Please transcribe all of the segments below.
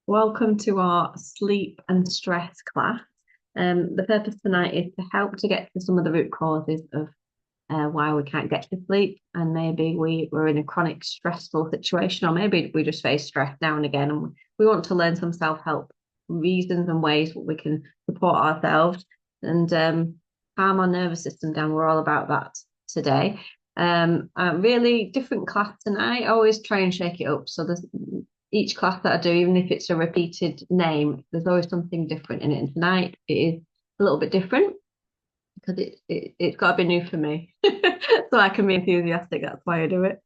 Welcome to our sleep and stress class. The purpose tonight is to help to get to some of the root causes of why we can't get to sleep, and maybe we're in a chronic stressful situation, or maybe we just face stress now and again, and we want to learn some self-help reasons and ways that we can support ourselves and calm our nervous system down. We're all about that today. A really different class tonight. I always try and shake it up. So there's each class that I do, even if it's a repeated name, there's always something different in it. And tonight it is a little bit different because it's got to be new for me, so I can be enthusiastic. That's why I do it.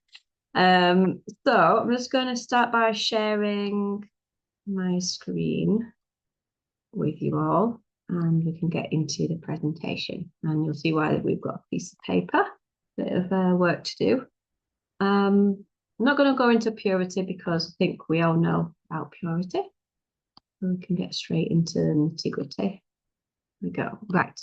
So I'm just going to start by sharing my screen with you all, and we can get into the presentation. And you'll see why we've got a piece of paper, bit of work to do. I'm not going to go into purity because I think we all know about purity. We can get straight into nitty-gritty. Here we go. Right.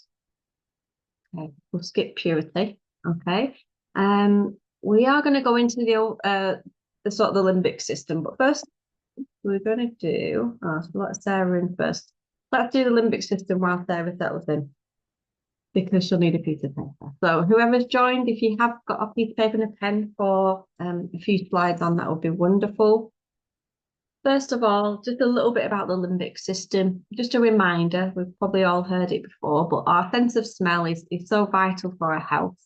Okay, we'll skip purity. Okay. We are going to go into the sort of the limbic system, but first we're going to do. So let Sarah in first. Let's do the limbic system while Sarah settles in, because she'll need a piece of paper. So whoever's joined, if you have got a piece of paper and a pen for a few slides on, that would be wonderful. First of all, just a little bit about the limbic system. Just a reminder, we've probably all heard it before, but our sense of smell is so vital for our health.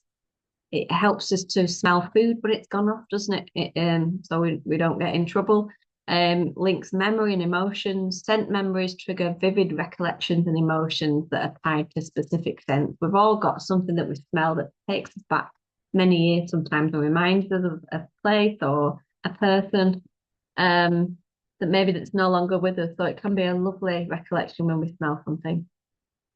It helps us to smell food when it's gone off, doesn't it? So we don't get in trouble. Links memory and emotions. Scent memories trigger vivid recollections and emotions that are tied to specific scents. We've all got something that we smell that takes us back many years sometimes and reminds us of a place or a person. That maybe that's no longer with us. So it can be a lovely recollection when we smell something.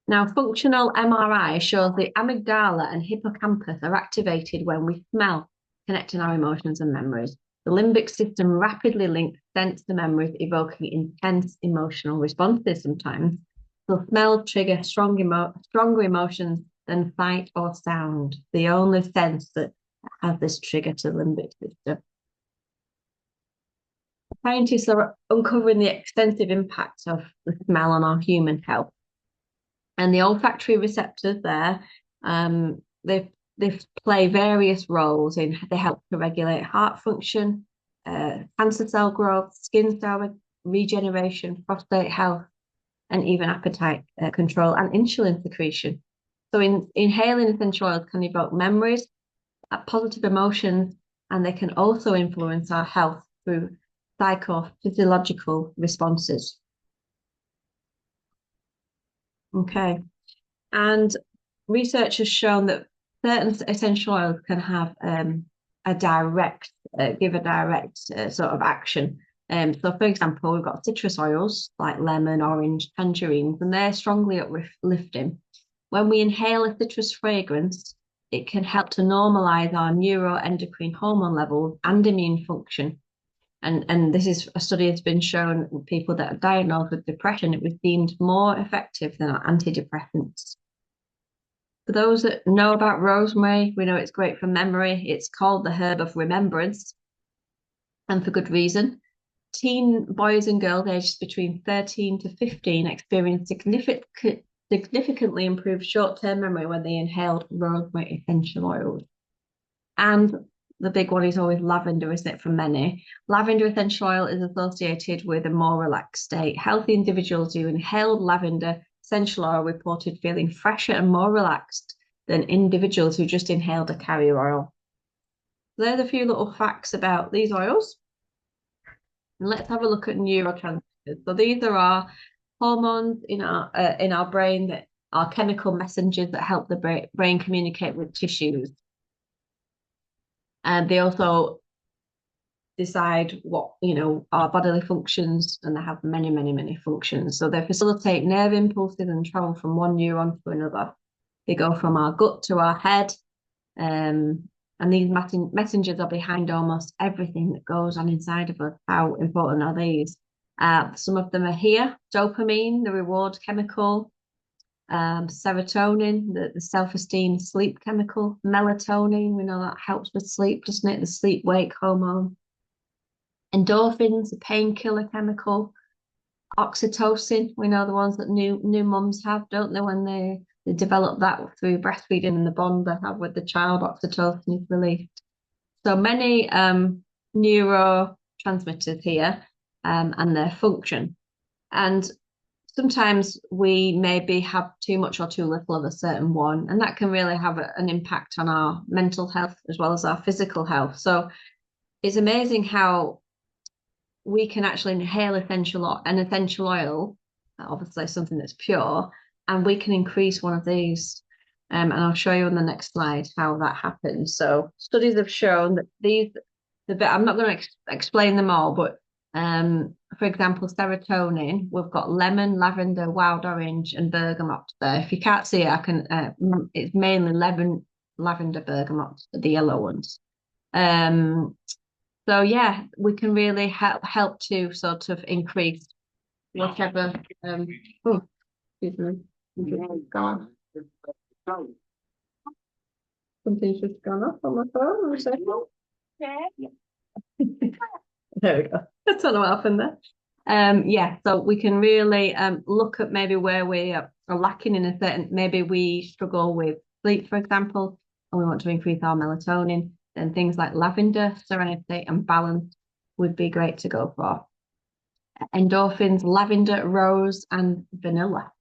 Now, functional MRI shows the amygdala and hippocampus are activated when we smell, connecting our emotions and memories. The limbic system rapidly links sense to memories, evoking intense emotional responses sometimes. So smell triggers stronger emotions than sight or sound, the only sense that has this trigger to the limbic system. Scientists are uncovering the extensive impact of the smell on our human health. And the olfactory receptors there, they play various roles in, they help to regulate heart function, cancer cell growth, skin cell regeneration, prostate health, and even appetite control and insulin secretion. So inhaling essential oils can evoke memories, positive emotions, and they can also influence our health through psychophysiological responses. Okay. And research has shown that certain essential oils can have a direct, give a direct sort of action. So, for example, we've got citrus oils like lemon, orange, tangerines, and they're strongly uplifting. When we inhale a citrus fragrance, it can help to normalize our neuroendocrine hormone levels and immune function. And this is a study that's been shown in people that are diagnosed with depression. It was deemed more effective than antidepressants. For those that know about rosemary, we know it's great for memory. It's called the herb of remembrance, and for good reason. Teen boys and girls aged between 13 to 15 experienced significantly improved short-term memory when they inhaled rosemary essential oils. And the big one is always lavender, isn't it, for many? Lavender essential oil is associated with a more relaxed state. Healthy individuals who inhaled lavender essential oil reported feeling fresher and more relaxed than individuals who just inhaled a carrier oil. So there's a few little facts about these oils. And let's have a look at neurotransmitters. So these are our hormones in our brain that are chemical messengers that help the brain communicate with tissues. And they also decide what, our bodily functions, and they have many, many, many functions. So they facilitate nerve impulses and travel from one neuron to another. They go from our gut to our head. And these messengers are behind almost everything that goes on inside of us. How important are these? Some of them are here. Dopamine, the reward chemical. Serotonin, the self-esteem sleep chemical. Melatonin, we know that helps with sleep, doesn't it? The sleep-wake hormone. Endorphins, the painkiller chemical. Oxytocin, we know the ones that new mums have, don't they? When they develop that through breastfeeding and the bond they have with the child, oxytocin is released. So many neurotransmitters here and their function. And sometimes we maybe have too much or too little of a certain one, and that can really have an impact on our mental health as well as our physical health. So it's amazing how we can actually inhale an essential oil, obviously something that's pure, and we can increase one of these. And I'll show you on the next slide how that happens. So studies have shown that I'm not going to explain them all, but for example, serotonin, we've got lemon, lavender, wild orange, and bergamot there. If you can't see it, it's mainly lemon, lavender, bergamot, the yellow ones. So yeah, we can really help to sort of increase whatever. Oh, excuse me. Something's just gone off on my phone. Yeah. There we go. I don't know what happened there. Yeah, so we can really look at maybe where we are lacking in a certain, maybe we struggle with sleep, for example, and we want to increase our melatonin, then things like lavender, serenity, and balance would be great to go for. Endorphins, lavender, rose, and vanilla.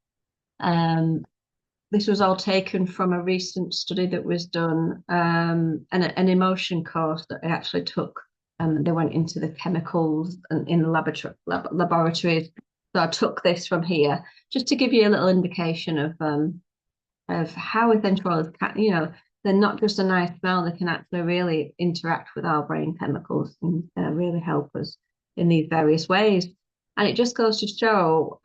This was all taken from a recent study that was done, an emotion course that I actually took. They went into the chemicals and in the laboratories. So I took this from here just to give you a little indication of how essential oils can, they're not just a nice smell, they can actually really interact with our brain chemicals and really help us in these various ways. And it just goes to show,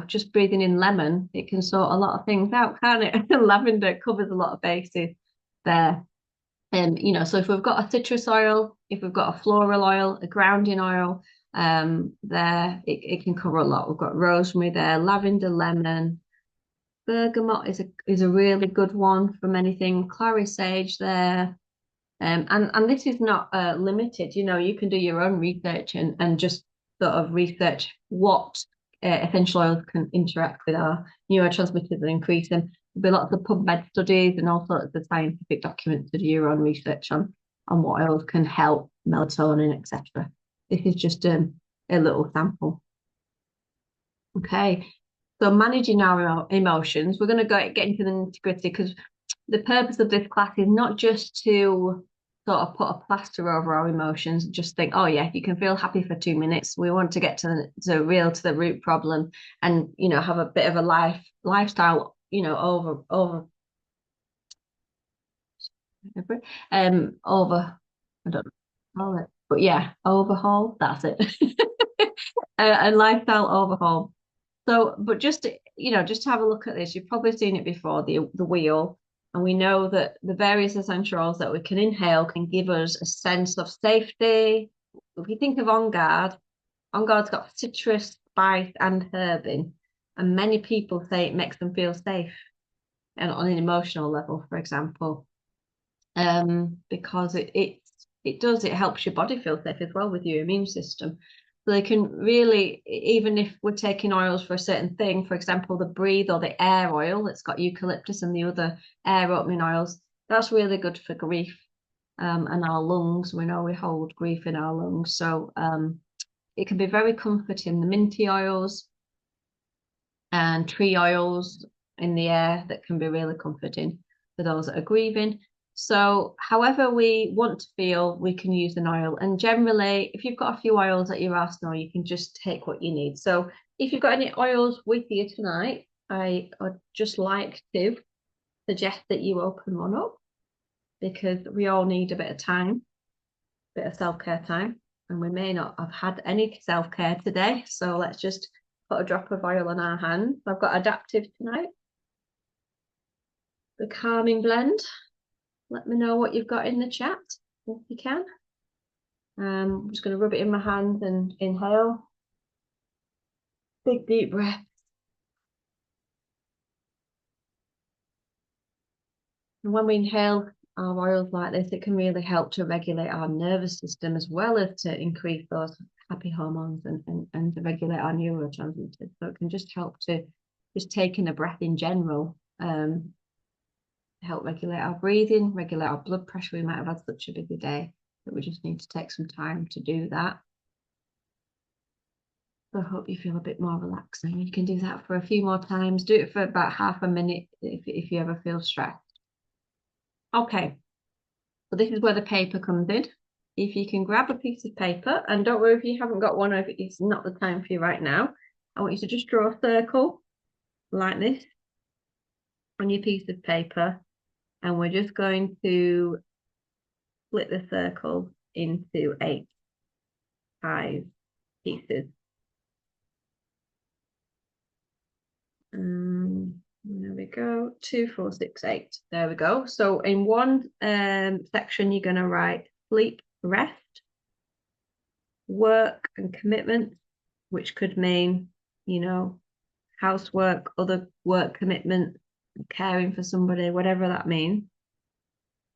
just breathing in lemon, it can sort a lot of things out, can't it? Lavender covers a lot of bases there. So if we've got a citrus oil, if we've got a floral oil, a grounding oil, it can cover a lot. We've got rosemary there, lavender, lemon, bergamot is a really good one for many things. Clary sage there. And this is not limited. You can do your own research and just sort of research what essential oils can interact with our neurotransmitters and increase them. There'll be lots of PubMed studies and all sorts of scientific documents to do your own research on what oils can help melatonin, etc. This is just a little sample. Okay, so managing our emotions, we're going to get into the nitty-gritty because the purpose of this class is not just to sort of put a plaster over our emotions, just think, oh yeah, you can feel happy for 2 minutes. We want to get to the root problem and, have a bit of a lifestyle, over, I don't know it, but yeah, overhaul, that's it. A lifestyle overhaul. So, but just just have a look at this. You've probably seen it before, the wheel, and we know that the various essential oils that we can inhale can give us a sense of safety. If you think of On Guard's got citrus, spice, and herb in, and many people say it makes them feel safe, and on an emotional level, for example, because it helps your body feel safe as well with your immune system. So they can really, even if we're taking oils for a certain thing, for example, the Breathe or the Air oil that's got eucalyptus and the other air opening oils, that's really good for grief and our lungs. We know we hold grief in our lungs. So it can be very comforting. The minty oils and tree oils in the air that can be really comforting for those that are grieving. So however we want to feel, we can use an oil. And generally, if you've got a few oils at your arsenal, you can just take what you need. So if you've got any oils with you tonight, I would just like to suggest that you open one up because we all need a bit of time, a bit of self-care time. And we may not have had any self-care today. So let's just put a drop of oil on our hands. I've got Adaptive tonight. The Calming Blend. Let me know what you've got in the chat if you can. I'm just going to rub it in my hands and inhale. Big deep breath. And when we inhale, our oils like this, it can really help to regulate our nervous system as well as to increase those happy hormones and to regulate our neurotransmitters. So it can just help to just taking a breath in general, help regulate our breathing, regulate our blood pressure. We might have had such a busy day that we just need to take some time to do that. So I hope you feel a bit more relaxed now. You can do that for a few more times. Do it for about half a minute if you ever feel stressed. Okay, so this is where the paper comes in. If you can grab a piece of paper, and don't worry if you haven't got one, or if it's not the time for you right now, I want you to just draw a circle like this on your piece of paper, and we're just going to split the circle into 8 pieces. There we go. 2, 4, 6, 8. There we go. So in one section, you're going to write sleep, rest, work and commitment, which could mean, housework, other work commitment, caring for somebody, whatever that means,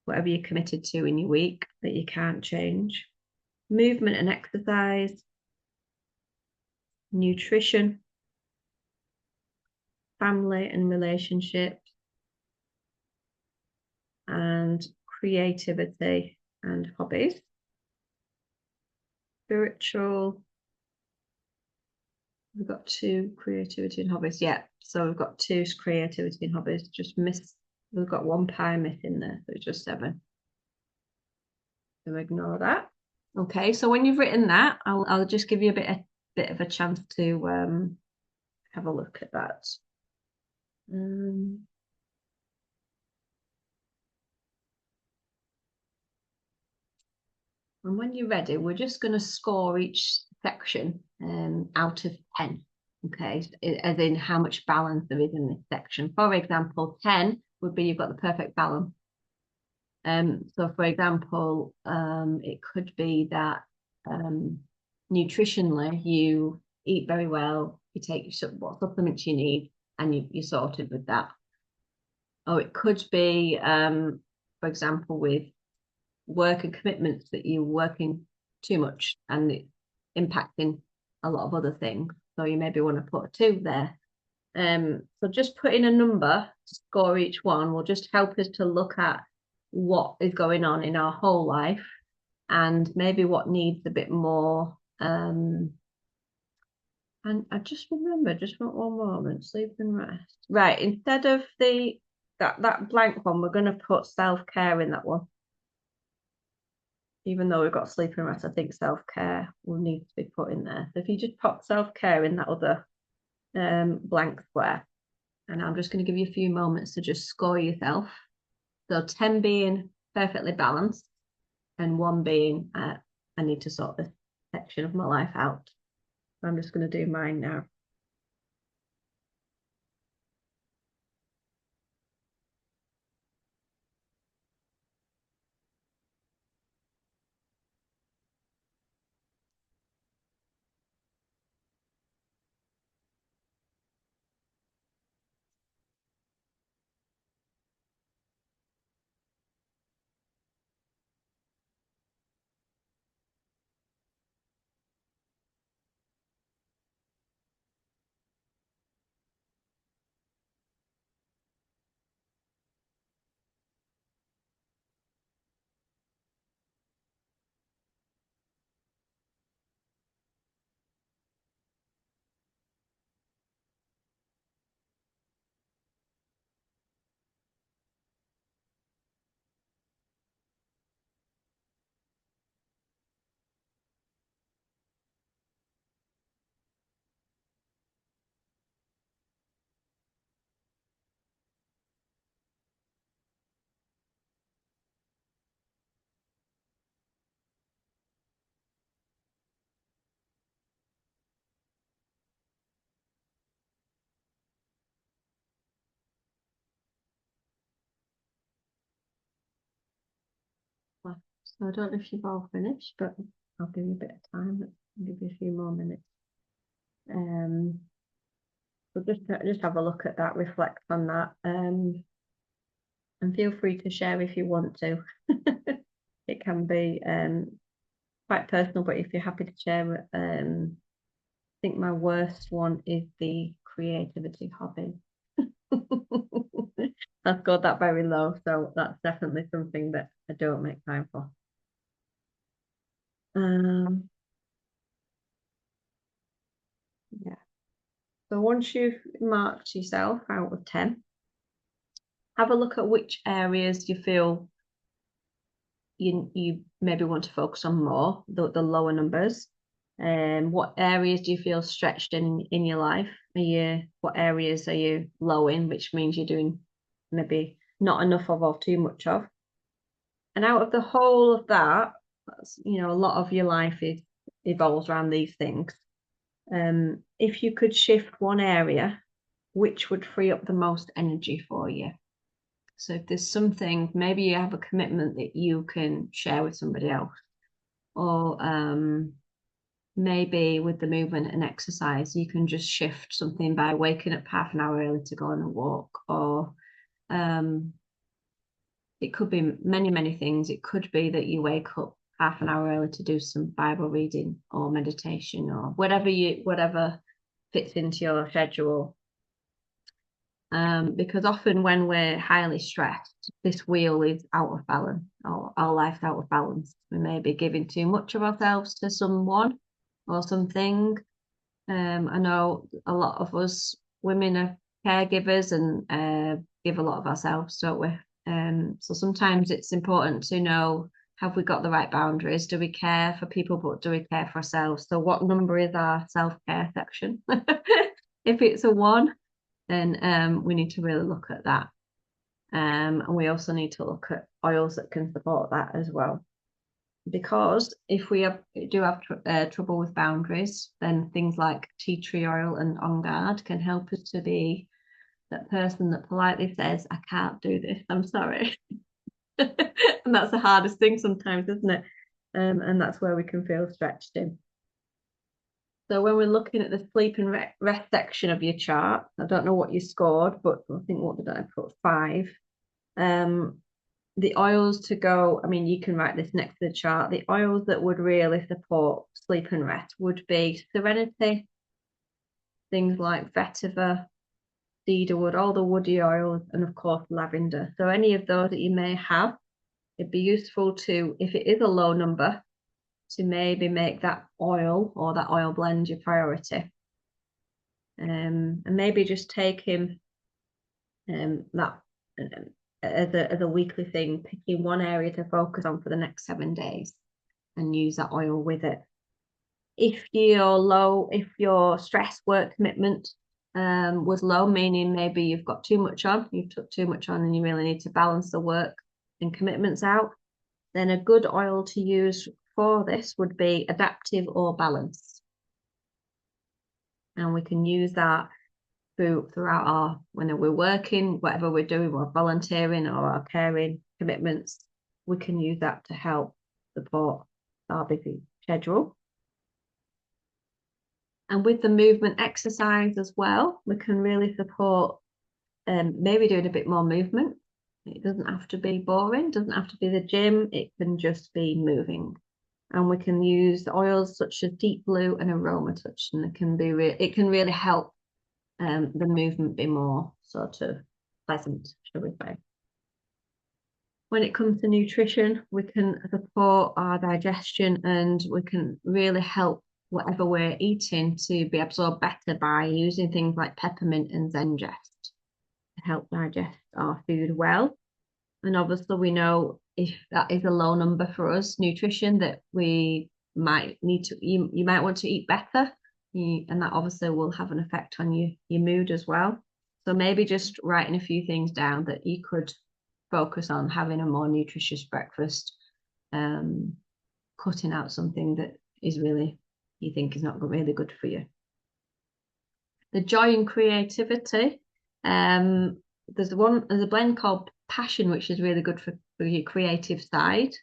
whatever you're committed to in your week that you can't change. Movement and exercise, nutrition, family and relationships, and creativity and hobbies. Spiritual, we've got 2 creativity and hobbies. Yeah, so we've got 2 creativity and hobbies. We've got 1 pie missing there, so it's just 7. So ignore that. Okay, so when you've written that, I'll just give you a bit of a chance to have a look at that. And when you're ready, we're just going to score each section out of 10. Okay, as in how much balance there is in this section. For example, 10 would be you've got the perfect balance. So for example, it could be that nutritionally you eat very well, you take what supplements you need, and you're sorted with that. Or it could be, for example, with work and commitments that you're working too much and it's impacting a lot of other things. So you maybe want to put a 2 there. So just putting a number to score each one will just help us to look at what is going on in our whole life and maybe what needs a bit more. And I just remember, just for one moment, sleep and rest. Right, instead of that blank one, we're going to put self-care in that one. Even though we've got sleep and rest, I think self-care will need to be put in there. So if you just pop self-care in that other blank square, and I'm just going to give you a few moments to just score yourself. So 10 being perfectly balanced, and 1 being I need to sort this section of my life out. So I'm just going to do mine now. So I don't know if you've all finished, but I'll give you a bit of time. I'll give you a few more minutes. So just have a look at that, reflect on that. And feel free to share if you want to. It can be quite personal, but if you're happy to share, I think my worst one is the creativity hobby. I've got that very low, so that's definitely something that I don't make time for. Yeah. So once you've marked yourself out of 10, have a look at which areas you feel you maybe want to focus on more, the lower numbers. What areas do you feel stretched in your life? What areas are you low in, which means you're doing maybe not enough of or too much of? And out of the whole of that, a lot of your life evolves around these things. If you could shift one area, which would free up the most energy for you? So if there's something, maybe you have a commitment that you can share with somebody else, or maybe with the movement and exercise, you can just shift something by waking up half an hour early to go on a walk, or it could be many, many things. It could be that you wake up half an hour early to do some Bible reading or meditation or whatever fits into your schedule. Because often when we're highly stressed, this wheel is out of balance, or our life's out of balance. We may be giving too much of ourselves to someone or something. I know a lot of us women are caregivers and give a lot of ourselves, don't we? So sometimes it's important to know, have we got the right boundaries? Do we care for people, but do we care for ourselves? So what number is our self-care section? If it's a 1, then we need to really look at that. And we also need to look at oils that can support that as well. Because if we do have trouble with boundaries, then things like tea tree oil and On Guard can help us to be that person that politely says, I can't do this, I'm sorry. And that's the hardest thing sometimes, isn't it? And that's where we can feel stretched in. So when we're looking at the sleep and rest section of your chart, I don't know what you scored, but I think what did I put? 5. The oils to go, I mean, you can write this next to the chart. The oils that would really support sleep and rest would be Serenity, things like vetiver, cedarwood, all the woody oils, and of course lavender. So any of those that you may have, it'd be useful to, if it is a low number, to maybe make that oil or that oil blend your priority. And maybe just take him that as a weekly thing, picking one area to focus on for the next 7 days and use that oil with it. If your stress work commitment was low, meaning maybe you've got too much on, you've took too much on and you really need to balance the work and commitments out, then a good oil to use for this would be Adaptive or Balanced. And we can use that throughout when we're working, whatever we're doing, we're volunteering or our caring commitments, we can use that to help support our busy schedule. And with the movement exercise as well, we can really support maybe doing a bit more movement. It doesn't have to be boring, doesn't have to be the gym, it can just be moving. And we can use oils such as Deep Blue and Aroma Touch, and it can really help the movement be more sort of pleasant, shall we say. When it comes to nutrition, we can support our digestion and we can really help whatever we're eating to be absorbed better by using things like peppermint and Zengest to help digest our food well. And obviously we know if that is a low number for us, nutrition, that we might need to, you might want to eat better, and that obviously will have an effect on your mood as well. So maybe just writing a few things down that you could focus on having a more nutritious breakfast, cutting out something that is really, you think is not really good for you. The joy and creativity, there's a blend called Passion, which is really good for your creative side.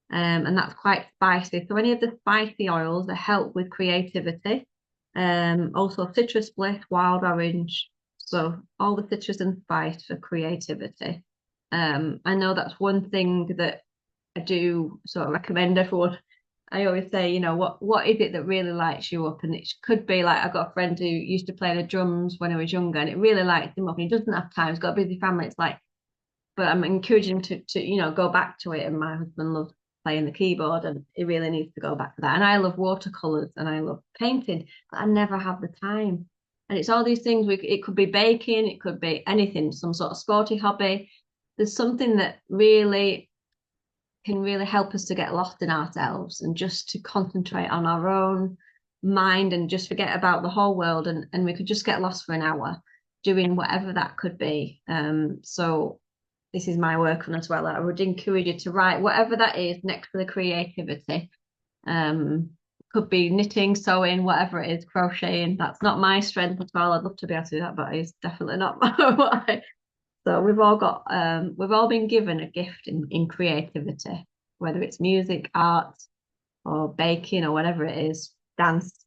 And that's quite spicy. So any of the spicy oils that help with creativity. Also citrus bliss, wild orange. So all the citrus and spice for creativity. I know that's one thing that I do sort of recommend everyone. I always say, you know, what is it that really lights you up? And it could be like, I've got a friend who used to play the drums when I was younger, and it really lights him up. And he doesn't have time; he's got a busy family. It's like, but I'm encouraging him to you know go back to it. And my husband loves playing the keyboard, and he really needs to go back to that. And I love watercolors and I love painting, but I never have the time. And it's all these things. It could be baking, it could be anything, some sort of sporty hobby. There's something that really can really help us to get lost in ourselves and just to concentrate on our own mind and just forget about the whole world, and we could just get lost for an hour doing whatever that could be. So this is my work on as well. I would encourage you to write whatever that is next to the creativity. Um, could be knitting, sewing, whatever it is, crocheting. That's not my strength at all. I'd love to be able to do that, but it's definitely not my. So we've all been given a gift in creativity, whether it's music, art, or baking, or whatever it is, dance.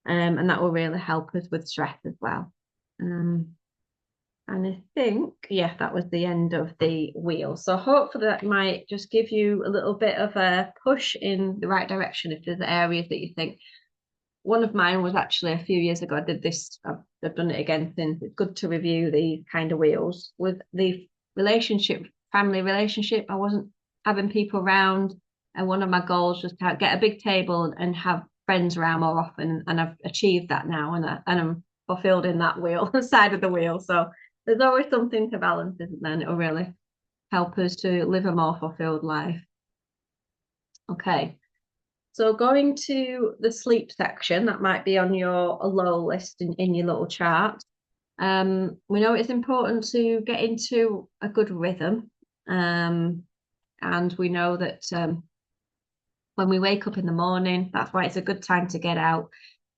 And that will really help us with stress as well. Um, and I think, yeah, that was the end of the wheel. So hopefully that might just give you a little bit of a push in the right direction if there's areas that you think. One of mine was actually a few years ago. I did this, I've done it again since. It's good to review these kind of wheels with the relationship, family relationship. I wasn't having people around, and one of my goals was to get a big table and have friends around more often. And I've achieved that now, and I'm fulfilled in that wheel, side of the wheel. So there's always something to balance, isn't there? And it'll really help us to live a more fulfilled life. Okay. So going to the sleep section, that might be on your low list in your little chart. We know it's important to get into a good rhythm. And we know that when we wake up in the morning, that's why it's a good time to get out.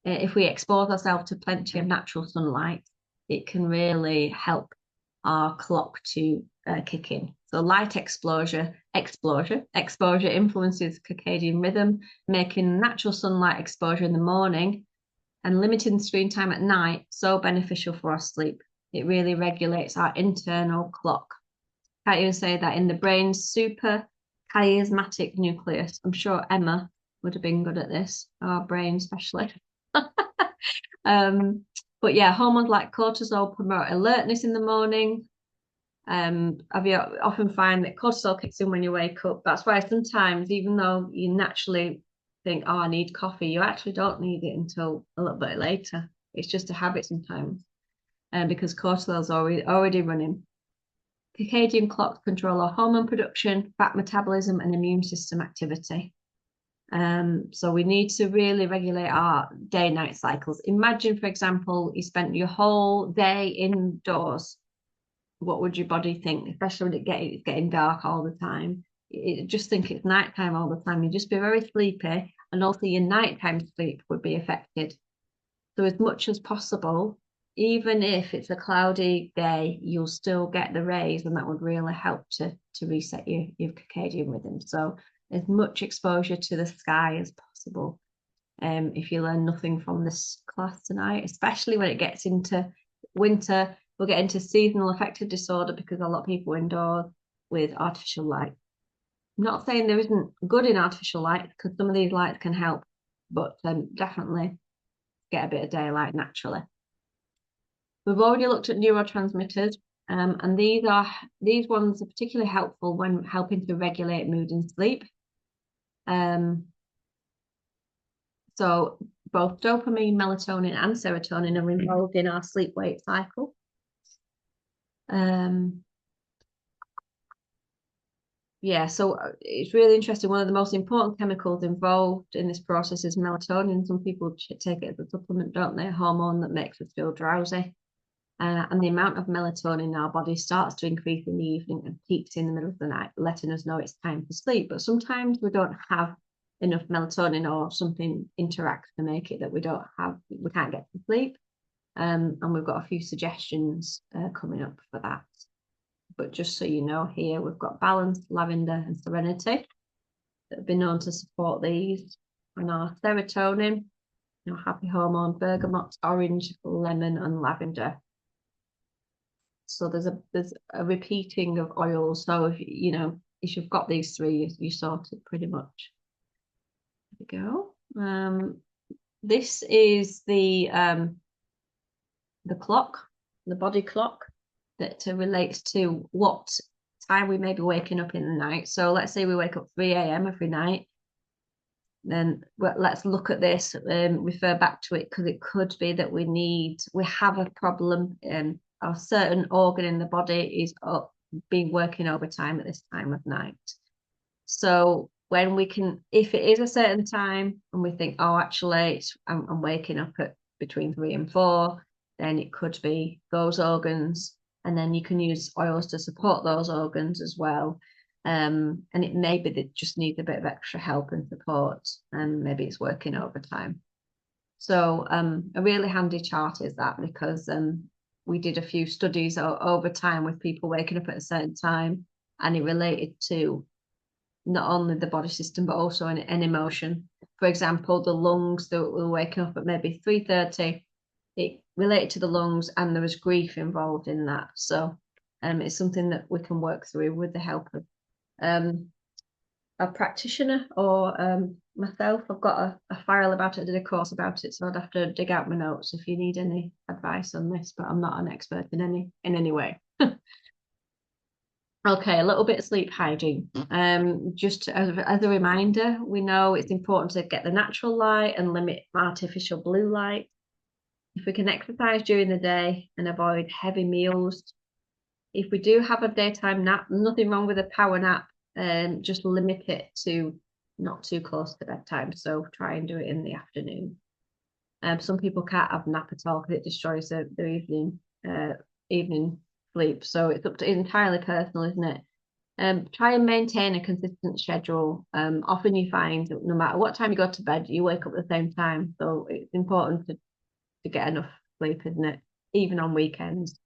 If we expose ourselves to plenty of natural sunlight, it can really help our clock to kick in. So light exposure influences circadian rhythm, making natural sunlight exposure in the morning and limiting screen time at night so beneficial for our sleep. It really regulates our internal clock. Can't even say that in the brain's super chiasmatic nucleus. I'm sure Emma would have been good at this, our brain specialist. Um, but yeah, hormones like cortisol promote alertness in the morning. Have you often find that cortisol kicks in when you wake up? That's why sometimes, even though you naturally think, "Oh, I need coffee," you actually don't need it until a little bit later. It's just a habit sometimes, because cortisol's already running. Circadian clocks control our hormone production, fat metabolism, and immune system activity. So we need to really regulate our day-night cycles. Imagine, for example, you spent your whole day indoors. What would your body think, especially when it's getting dark all the time? Just think it's nighttime all the time. You'd just be very sleepy, and also your nighttime sleep would be affected. So as much as possible, even if it's a cloudy day, you'll still get the rays, and that would really help to reset your circadian rhythm. So as much exposure to the sky as possible. If you learn nothing from this class tonight, especially when it gets into winter, we'll get into seasonal affective disorder because a lot of people indoors with artificial light. I'm not saying there isn't good in artificial light, because some of these lights can help, but definitely get a bit of daylight naturally. We've already looked at neurotransmitters, and these ones are particularly helpful when helping to regulate mood and sleep. So both dopamine, melatonin, and serotonin are involved in our sleep-wake cycle. Yeah, so it's really interesting. One of the most important chemicals involved in this process is melatonin. Some people take it as a supplement, don't they? A hormone that makes us feel drowsy. And the amount of melatonin in our body starts to increase in the evening and peaks in the middle of the night, letting us know it's time for sleep. But sometimes we don't have enough melatonin, or something interacts to make it that we can't get to sleep. And we've got a few suggestions coming up for that. But just so you know, here we've got balance, lavender, and serenity that have been known to support these. And our serotonin, happy hormone, bergamot, orange, lemon, and lavender. So there's a repeating of oils. So if if you've got these three, you sorted pretty much. There we go. This is the clock, the body clock that relates to what time we may be waking up in the night. So let's say we wake up 3 a.m. every night. Then let's look at this and refer back to it, because it could be that we have a problem, a certain organ in the body is been working overtime at this time of night. So when if it is a certain time and we think, oh, actually, I'm waking up at between 3 and 4, then it could be those organs. And then you can use oils to support those organs as well. And it may be that it just needs a bit of extra help and support, and maybe it's working overtime. So a really handy chart is that, because we did a few studies over time with people waking up at a certain time, and it related to not only the body system but also an emotion. For example, the lungs that were waking up at maybe 3:30, it related to the lungs, and there was grief involved in that. So it's something that we can work through with the help of a practitioner or myself. I've got a file about it, I did a course about it, so I'd have to dig out my notes if you need any advice on this, but I'm not an expert in any way. Okay, a little bit of sleep hygiene. Just as a reminder, we know it's important to get the natural light and limit artificial blue light. If we can exercise during the day and avoid heavy meals. If we do have a daytime nap, nothing wrong with a power nap, just limit it to not too close to bedtime. So try and do it in the afternoon. Some people can't have nap at all because it destroys their evening sleep. So it's entirely personal, isn't it? Try and maintain a consistent schedule. Often you find that no matter what time you go to bed, you wake up at the same time. So it's important to get enough sleep, isn't it? Even on weekends.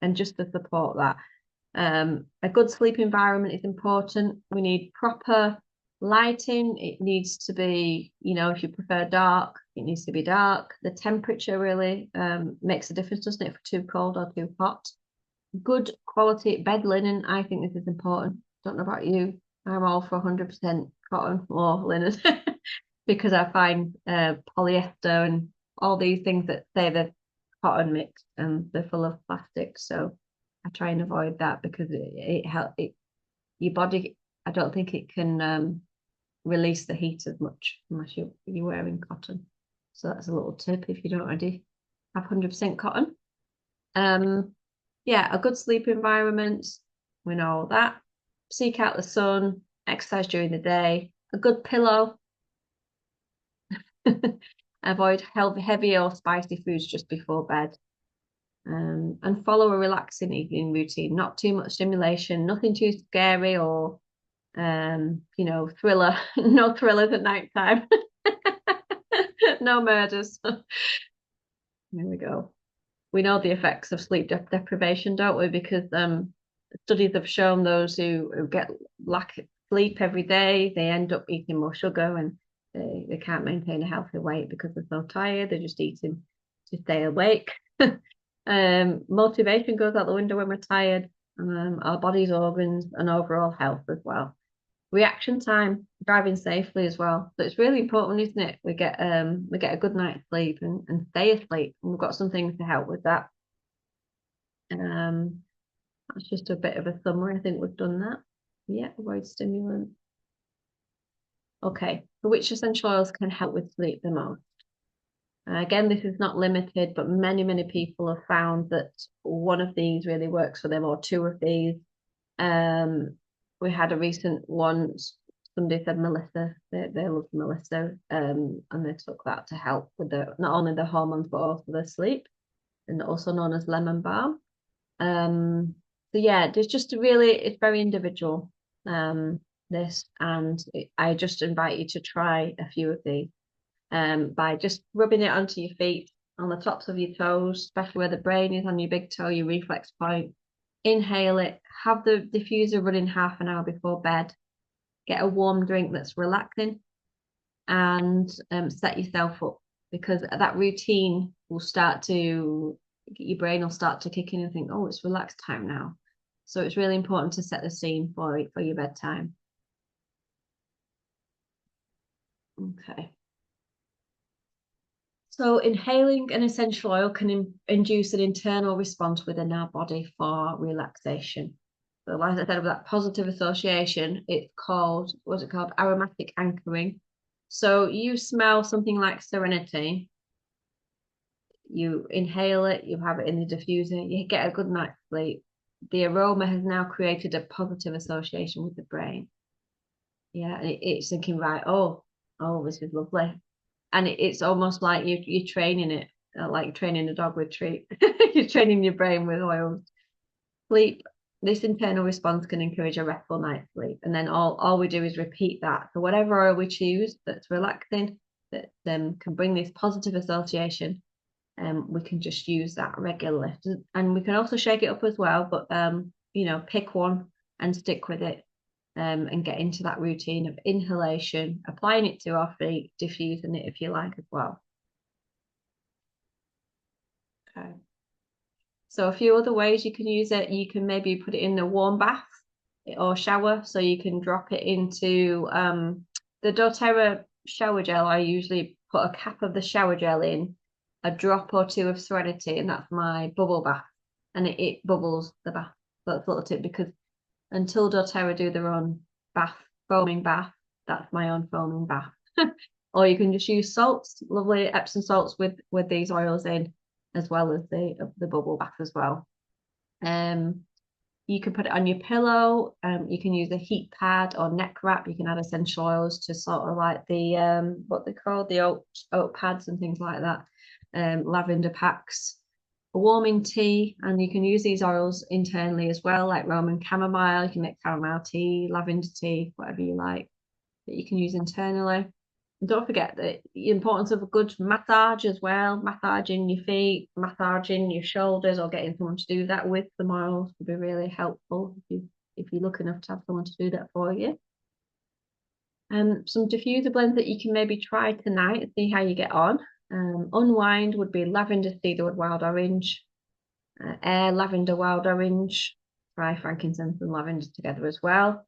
And just to support that. A good sleep environment is important. We need proper lighting. It needs to be, if you prefer dark, it needs to be dark. The temperature really makes a difference, doesn't it, if too cold or too hot. Good quality bed linen. I think this is important. Don't know about you. I'm all for 100% cotton or linen because I find polyester and all these things that say they're cotton mixed and they're full of plastic. So I try and avoid that because it helps your body. I don't think it can release the heat as much unless you're wearing cotton. So that's a little tip if you don't already have 100% cotton. Yeah, a good sleep environment. We know all that. Seek out the sun, exercise during the day, a good pillow. Avoid heavy or spicy foods just before bed. And follow a relaxing evening routine. Not too much stimulation, nothing too scary or thriller. No thrillers at night time. No murders. There we go. We know the effects of sleep deprivation, don't we? Because studies have shown those who get lack of sleep every day, they end up eating more sugar, and they can't maintain a healthy weight because they're so tired. They're just eating to stay awake. Motivation goes out the window when we're tired. Our body's organs and overall health as well. Reaction time, driving safely as well. So it's really important, isn't it? We get a good night's sleep and stay asleep. And we've got some things to help with that. That's just a bit of a summary. I think we've done that. Yeah, avoid stimulants. Okay, so which essential oils can help with sleep the most? Again, this is not limited, but many people have found that one of these really works for them, or two of these. We had a recent one, somebody said Melissa, they love Melissa, and they took that to help with not only the hormones, but also the sleep, and also known as lemon balm. So yeah, there's just it's very individual, this, and I just invite you to try a few of these. By just rubbing it onto your feet, on the tops of your toes, especially where the brain is on your big toe, your reflex point. Inhale it, have the diffuser running half an hour before bed, get a warm drink that's relaxing, and set yourself up, because that routine will start to your brain will start to kick in and think, oh, it's relaxed time now. So it's really important to set the scene for your bedtime. Okay. So inhaling an essential oil can induce an internal response within our body for relaxation. So like I said, with that positive association, it's called, what's it called? Aromatic anchoring. So you smell something like serenity, you inhale it, you have it in the diffuser, you get a good night's sleep. The aroma has now created a positive association with the brain. Yeah, and it's thinking, right, oh, this is lovely. And it's almost like you're training it, like training a dog with treat. You're training your brain with oils. Sleep. This internal response can encourage a restful night's sleep, and then all we do is repeat that. So whatever oil we choose that's relaxing, that can bring this positive association, we can just use that regularly, and we can also shake it up as well. But pick one and stick with it, and get into that routine of inhalation, applying it to our feet, diffusing it if you like as well. Okay. So a few other ways you can use it. You can maybe put it in a warm bath or shower. So you can drop it into the doTERRA shower gel. I usually put a cap of the shower gel in, a drop or two of Serenity, and that's my bubble bath. And it bubbles the bath. That's a little tip, because until doTERRA do their own bath, foaming bath, that's my own foaming bath. Or you can just use salts, lovely Epsom salts with these oils in, as well as the bubble bath as well. You can put it on your pillow. You can use a heat pad or neck wrap. You can add essential oils to sort of like the what they call the oat pads and things like that. Lavender packs, a warming tea, and you can use these oils internally as well, like Roman chamomile. You can make chamomile tea, lavender tea, whatever you like, that you can use internally. And don't forget the importance of a good massage as well, massaging your feet, massaging your shoulders, or getting someone to do that with the oils would be really helpful if you're lucky enough to have someone to do that for you. Some diffuser blends that you can maybe try tonight and see how you get on. Unwind would be lavender, cedarwood, wild orange, air, lavender, wild orange. Try frankincense and lavender together as well.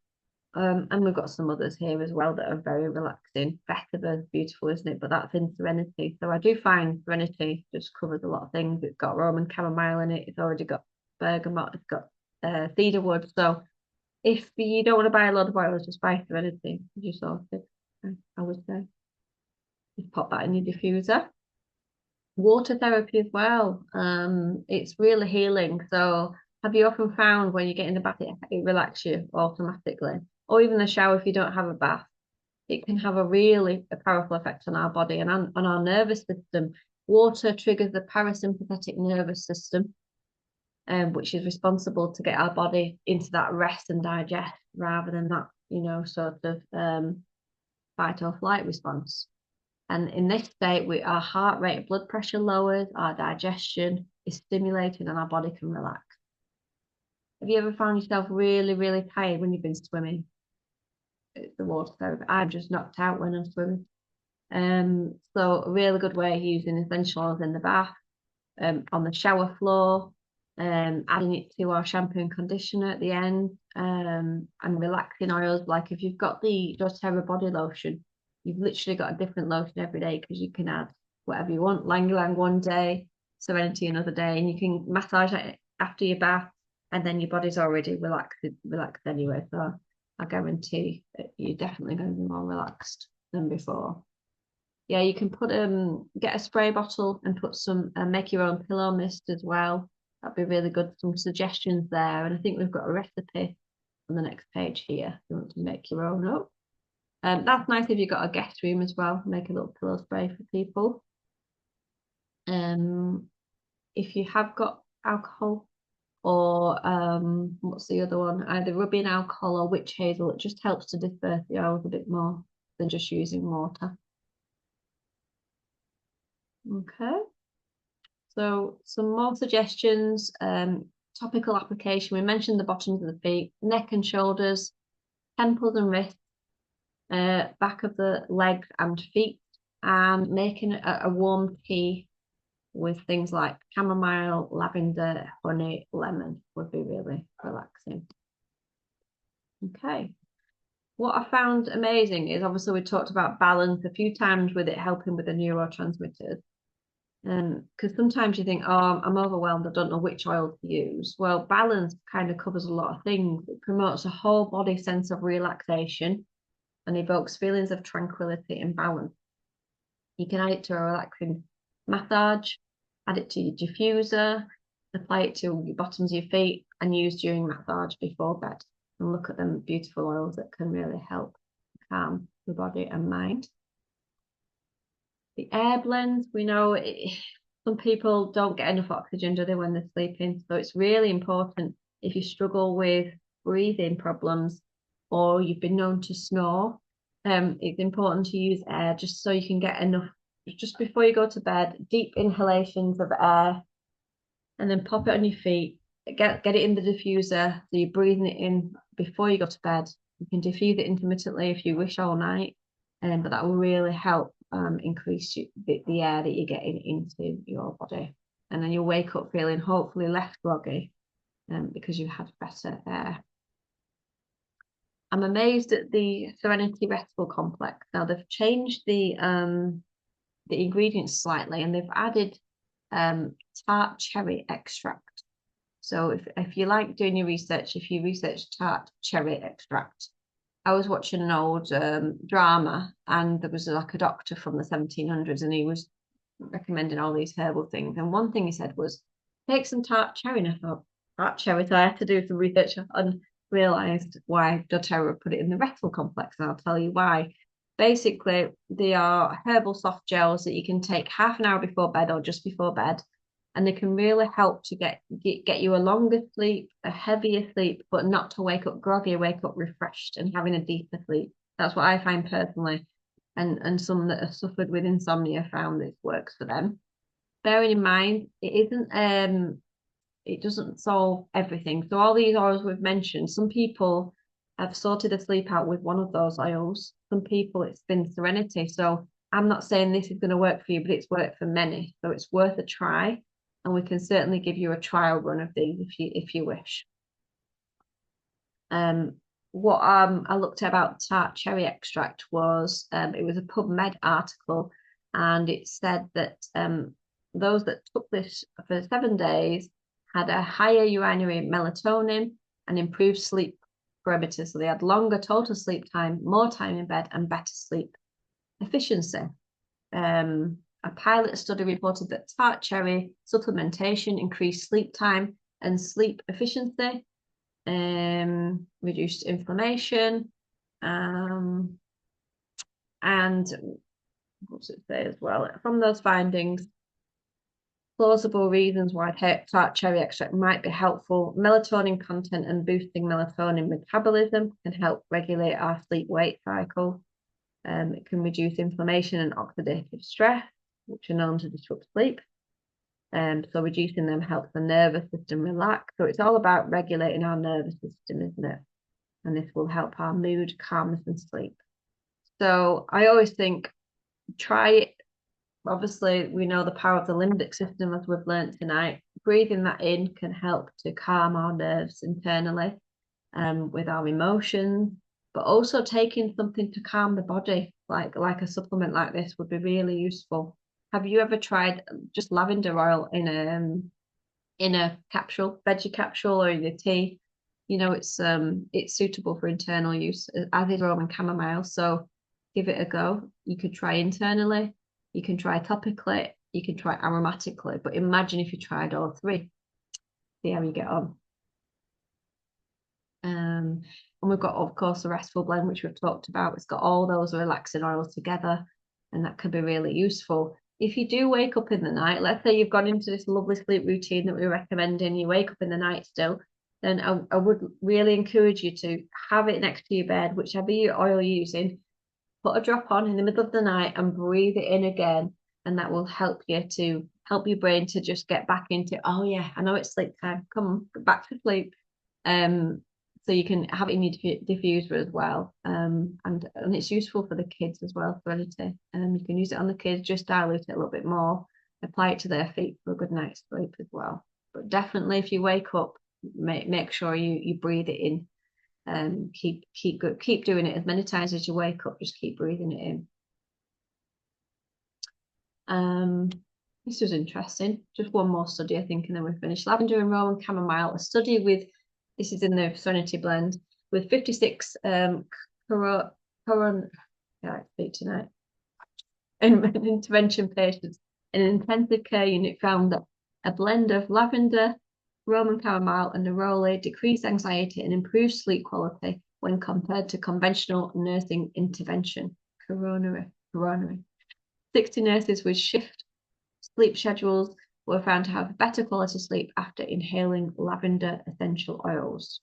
And we've got some others here as well that are very relaxing. Vetiver's beautiful, isn't it? But that's in Serenity. So I do find Serenity just covers a lot of things. It's got Roman chamomile in it. It's already got bergamot. It's got cedarwood. So if you don't want to buy a lot of oils, just buy Serenity. You sorted, I would say. Just pop that in your diffuser. Water therapy as well. It's really healing. So have you often found when you get in the bath, it relaxes you automatically? Or even the shower if you don't have a bath, it can have a really powerful effect on our body and on our nervous system. Water triggers the parasympathetic nervous system, which is responsible to get our body into that rest and digest rather than that, sort of fight or flight response. And in this state, our heart rate, blood pressure lowers, our digestion is stimulated, and our body can relax. Have you ever found yourself really, really tired when you've been swimming? It's the water therapy. I'm just knocked out when I'm swimming. So a really good way of using essential oils in the bath, on the shower floor, adding it to our shampoo and conditioner at the end, and relaxing oils. Like if you've got the doTERRA body lotion, you've literally got a different lotion every day because you can add whatever you want. Lang Lang one day, Serenity another day, and you can massage it after your bath, and then your body's already relaxed anyway. So I guarantee that you're definitely going to be more relaxed than before. Yeah, you can get a spray bottle and put some make your own pillow mist as well. That'd be really good. Some suggestions there, and I think we've got a recipe on the next page here if you want to make your own up. That's nice if you've got a guest room as well. Make a little pillow spray for people. If you have got alcohol, or what's the other one? Either rubbing alcohol or witch hazel. It just helps to disperse the oils a bit more than just using water. Okay. So some more suggestions. Topical application. We mentioned the bottoms of the feet, neck and shoulders, temples and wrists, back of the legs and feet, and making a warm tea with things like chamomile, lavender, honey, lemon would be really relaxing. Okay. What I found amazing is obviously we talked about balance a few times with it helping with the neurotransmitters. Because sometimes you think, oh, I'm overwhelmed, I don't know which oil to use. Well, balance kind of covers a lot of things. It promotes a whole body sense of relaxation and evokes feelings of tranquility and balance. You can add it to a relaxing massage, add it to your diffuser, apply it to your bottoms of your feet, and use during massage before bed. And look at them beautiful oils that can really help calm the body and mind. The air blends, we know some people don't get enough oxygen, do they, when they're sleeping? So it's really important if you struggle with breathing problems or you've been known to snore, it's important to use air just so you can get enough, just before you go to bed, deep inhalations of air, and then pop it on your feet. Get it in the diffuser, so you're breathing it in before you go to bed. You can diffuse it intermittently if you wish all night, but that will really help increase the air that you're getting into your body. And then you'll wake up feeling hopefully less groggy because you had better air. I'm amazed at the Serenity Restful Complex. Now they've changed the ingredients slightly, and they've added tart cherry extract. So if you like doing your research, if you research tart cherry extract, I was watching an old drama, and there was like a doctor from the 1700s, and he was recommending all these herbal things. And one thing he said was, take some tart cherry. And I thought, tart cherry. So I had to do some research and realised why doTERRA put it in the Restful Complex, and I'll tell you why. Basically, they are herbal soft gels that you can take half an hour before bed or just before bed, and they can really help to get you a longer sleep, a heavier sleep, but not to wake up groggy, wake up refreshed and having a deeper sleep. That's what I find personally, and some that have suffered with insomnia found this works for them. Bearing in mind, it doesn't solve everything. So all these oils we've mentioned, some people have sorted a sleep out with one of those oils. Some people it's been Serenity. So I'm not saying this is going to work for you, but it's worked for many. So it's worth a try. And we can certainly give you a trial run of these if you wish. What I looked at about tart cherry extract was it was a PubMed article, and it said that those that took this for 7 days had a higher urinary melatonin and improved sleep parameters. So they had longer total sleep time, more time in bed, and better sleep efficiency. A pilot study reported that tart cherry supplementation increased sleep time and sleep efficiency, reduced inflammation, and what's it say as well? From those findings, plausible reasons why tart cherry extract might be helpful. Melatonin content and boosting melatonin metabolism can help regulate our sleep-wake cycle. It can reduce inflammation and oxidative stress, which are known to disrupt sleep. So reducing them helps the nervous system relax. So it's all about regulating our nervous system, isn't it? And this will help our mood, calmness, and sleep. So I always think, try it. Obviously, we know the power of the limbic system, as we've learned tonight. Breathing that in can help to calm our nerves internally, with our emotions, but also taking something to calm the body, like a supplement like this would be really useful. Have you ever tried just lavender oil in a capsule, veggie capsule, or in a tea? You know, it's suitable for internal use, as is Roman chamomile. So give it a go. You could try internally, you can try topically, you can try aromatically, but imagine if you tried all three. See how you get on. And we've got, of course, the Restful Blend, which we've talked about. It's got all those relaxing oils together, and that could be really useful. If you do wake up in the night, let's say you've gone into this lovely sleep routine that we're recommending, you wake up in the night still, then I would really encourage you to have it next to your bed, whichever oil you're using, put a drop on in the middle of the night and breathe it in again. And that will help you to help your brain to just get back into, oh yeah, I know it's sleep time. Come on, get back to sleep. So you can have it in your diffuser as well. And it's useful for the kids as well, Serenity. You can use it on the kids, just dilute it a little bit more. apply it to their feet for a good night's sleep as well. But definitely, if you wake up, make sure you breathe it in. Keep doing it as many times as you wake up. Just keep breathing it in. This was interesting. Just one more study, I think, and then we're finished. Lavender and Roman chamomile. A study with, this is in the Serenity blend, with 56 intervention patients in an intensive care unit found that a blend of lavender, Roman chamomile, and neroli decreased anxiety and improved sleep quality when compared to conventional nursing intervention. Coronary. 60 nurses with shift sleep schedules were found to have better quality sleep after inhaling lavender essential oils.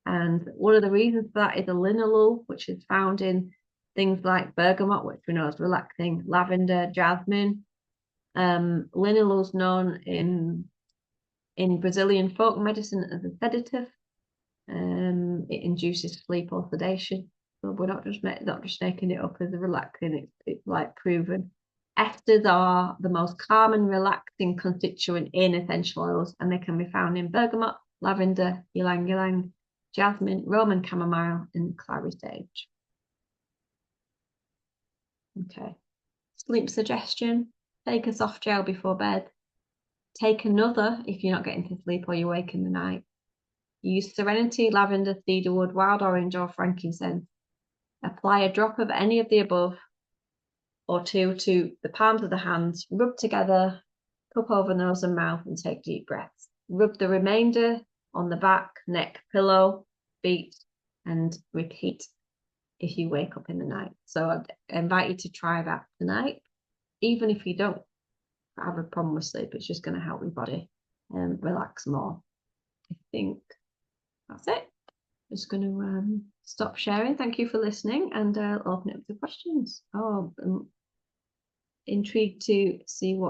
And one of the reasons for that is a linalool, which is found in things like bergamot, which we know is relaxing, lavender, jasmine. Linalool is known in Brazilian folk medicine as a sedative. It induces sleep or sedation. So we're not just making it up as a relaxing. It's like proven. Esters are the most calm and relaxing constituent in essential oils, and they can be found in bergamot, lavender, ylang ylang, jasmine, Roman chamomile, and clary sage. Okay. Sleep suggestion: take a soft gel before bed. Take another if you're not getting to sleep or you wake in the night. Use Serenity, lavender, cedarwood, wild orange, or frankincense. Apply a drop of any of the above or two to the palms of the hands. Rub together, cup over nose and mouth, and take deep breaths. Rub the remainder on the back, neck, pillow, feet, and repeat if you wake up in the night. So I'd invite you to try that tonight. Even if you don't have a problem with sleep, it's just going to help your body relax more. I think that's it. Just going to stop sharing. Thank you for listening, and I'll open it up to questions. Oh, I'm intrigued to see what